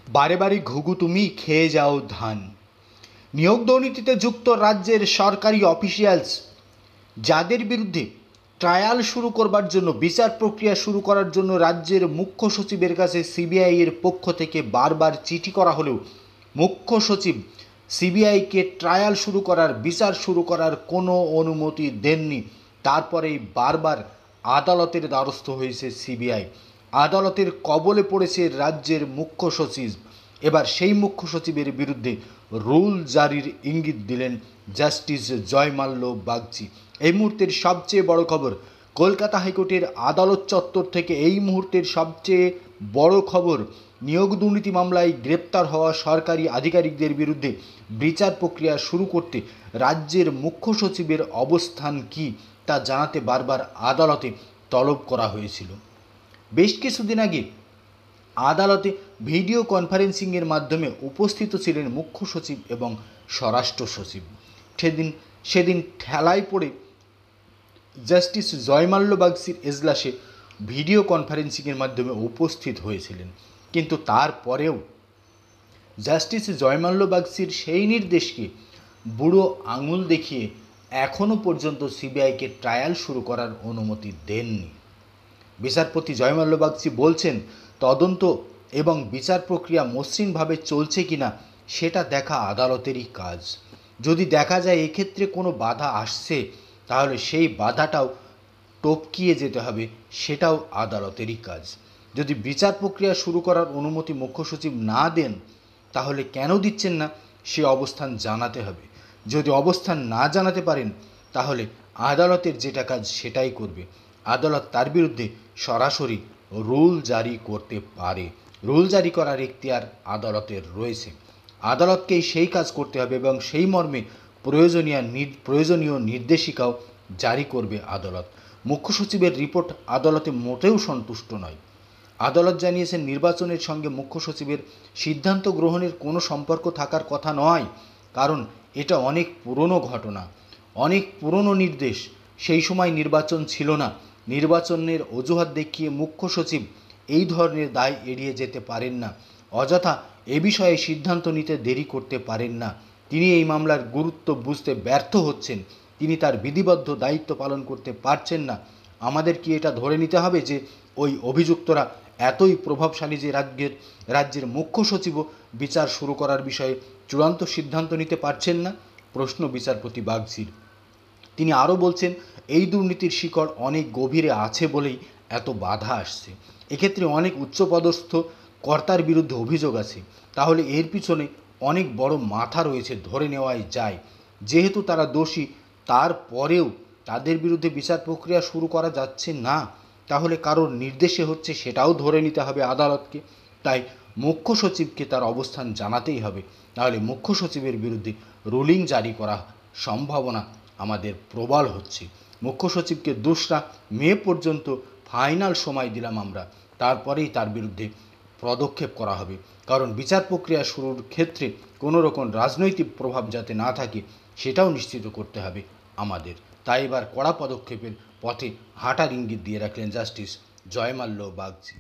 বারে বারে ঘুঘু তুমি খেয়ে যাও ধান। নিয়োগ দুর্নীতিতে যুক্ত রাজ্যের সরকারি অফিসিয়ালস যাদের বিরুদ্ধে ট্রায়াল শুরু করবার জন্য বিচার প্রক্রিয়া শুরু করার জন্য রাজ্যের মুখ্য সচিবের কাছে সিবিআই এর পক্ষ থেকে বারবার চিঠি করা হলেও মুখ্য সচিব সিবিআইকে ট্রায়াল শুরু করার বিচার শুরু করার কোনো অনুমতি দেননি। তারপরেই বারবার আদালতের দ্বারস্থ হয়েছে সিবিআই। আদালতের কবলে পড়েছে রাজ্যের মুখ্য সচিব। এবার সেই মুখ্য সচিবের বিরুদ্ধে রুল জারির ইঙ্গিত দিলেন জাস্টিস জয়মাল্য বাগচি। এই মুহূর্তের সবচেয়ে বড় খবর, কলকাতা হাইকোর্টের আদালত চত্বর থেকে এই মুহূর্তের সবচেয়ে বড় খবর, নিয়োগ দুর্নীতি মামলায় গ্রেপ্তার হওয়া সরকারি আধিকারিকদের বিরুদ্ধে বিচার প্রক্রিয়া শুরু করতে রাজ্যের মুখ্য সচিবের অবস্থান কী তা জানাতে বারবার আদালতে তলব করা হয়েছিল। বেশ কিছুদিন আগে আদালতে ভিডিও কনফারেন্সিংয়ের মাধ্যমে উপস্থিত ছিলেন মুখ্য সচিব এবং স্বরাষ্ট্র সচিব। সেদিন ঠেলায় পড়ে জাস্টিস জয়মাল্য বাগচির এজলাসে ভিডিও কনফারেন্সিংয়ের মাধ্যমে উপস্থিত হয়েছিলেন, কিন্তু তারপরেও জাস্টিস জয়মাল্য বাগচির সেই নির্দেশকে বুড়ো আঙুল দেখিয়ে এখনও পর্যন্ত সিবিআইকে ট্রায়াল শুরু করার অনুমতি দেননি। বিচারপতি জয়মাল্য বাগচি বলছেন, তদন্ত এবং বিচার প্রক্রিয়া মসৃণভাবে চলছে কিনা সেটা দেখা আদালতেরই কাজ। যদি দেখা যায় এক্ষেত্রে কোনো বাধা আসছে, তাহলে সেই বাধাটাও টপকিয়ে যেতে হবে, সেটাও আদালতেরই কাজ। যদি বিচার প্রক্রিয়া শুরু করার অনুমতি মুখ্য সচিব না দেন, তাহলে কেন দিচ্ছেন না সে অবস্থান জানাতে হবে। যদি অবস্থান না জানাতে পারেন, তাহলে আদালতের যেটা কাজ সেটাই করবে। আদালত তার বিরুদ্ধে সরাসরি রুল জারি করতে পারে। রুল জারি করার এখতিয়ার আদালতের রয়েছে। আদালতকেই সেই কাজ করতে হবে এবং সেই মর্মে প্রয়োজনীয় নির্দেশিকাও জারি করবে আদালত। মুখ্য সচিবের রিপোর্ট আদালতে মোটেও সন্তুষ্ট নয়। আদালত জানিয়েছেন, নির্বাচনের সঙ্গে মুখ্য সচিবের সিদ্ধান্ত গ্রহণের কোনো সম্পর্ক থাকার কথা নয়, কারণ এটা অনেক পুরনো ঘটনা, অনেক পুরনো নির্দেশ। সেই সময় নির্বাচন ছিল না। নির্বাচনের অজুহাত দেখিয়ে মুখ্য সচিব এই ধরনের দায় এড়িয়ে যেতে পারেন না। অযথা এ বিষয়ে সিদ্ধান্ত নিতে দেরি করতে পারেন না। তিনি এই মামলার গুরুত্ব বুঝতে ব্যর্থ হচ্ছেন। তিনি তার বিধিবদ্ধ দায়িত্ব পালন করতে পারছেন না। আমাদের কি এটা ধরে নিতে হবে যে ওই অভিযুক্তরা এতই প্রভাবশালী যে রাজ্যের মুখ্য সচিবও বিচার শুরু করার বিষয়ে চূড়ান্ত সিদ্ধান্ত নিতে পারছেন না? প্রশ্ন বিচারপতি বাগচির। তিনি আরও বলছেন, এই দুর্নীতির শিকড় অনেক গভীরে আছে বলেই এত বাধা আসছে। এক্ষেত্রে অনেক উচ্চপদস্থ কর্তার বিরুদ্ধে অভিযোগ আছে। তাহলে এর পিছনে অনেক বড় মাথা রয়েছে ধরে নেওয়াই যায়। যেহেতু তারা দোষী, তারপরেও তাদের বিরুদ্ধে বিচার প্রক্রিয়া শুরু করা যাচ্ছে না, তাহলে কারোর নির্দেশে হচ্ছে সেটাও ধরে নিতে হবে আদালতকে। তাই মুখ্য সচিবকে তার অবস্থান জানাতেই হবে, নাহলে মুখ্য সচিবের বিরুদ্ধে রুলিং জারি করা সম্ভাবনা আমাদের প্রবল হচ্ছে। মুখ্য সচিবকে 2রা মে পর্যন্ত ফাইনাল সময় দিলাম আমরা, তারপরেই তার বিরুদ্ধে পদক্ষেপ করা হবে। কারণ বিচার প্রক্রিয়া শুরুর ক্ষেত্রে কোনো রকম রাজনৈতিক প্রভাব যাতে না থাকে সেটাও নিশ্চিত করতে হবে আমাদের। তাই এবার কড়া পদক্ষেপের পথে হাঁটার ইঙ্গিত দিয়ে রাখলেন জাস্টিস জয়মাল্য বাগচি।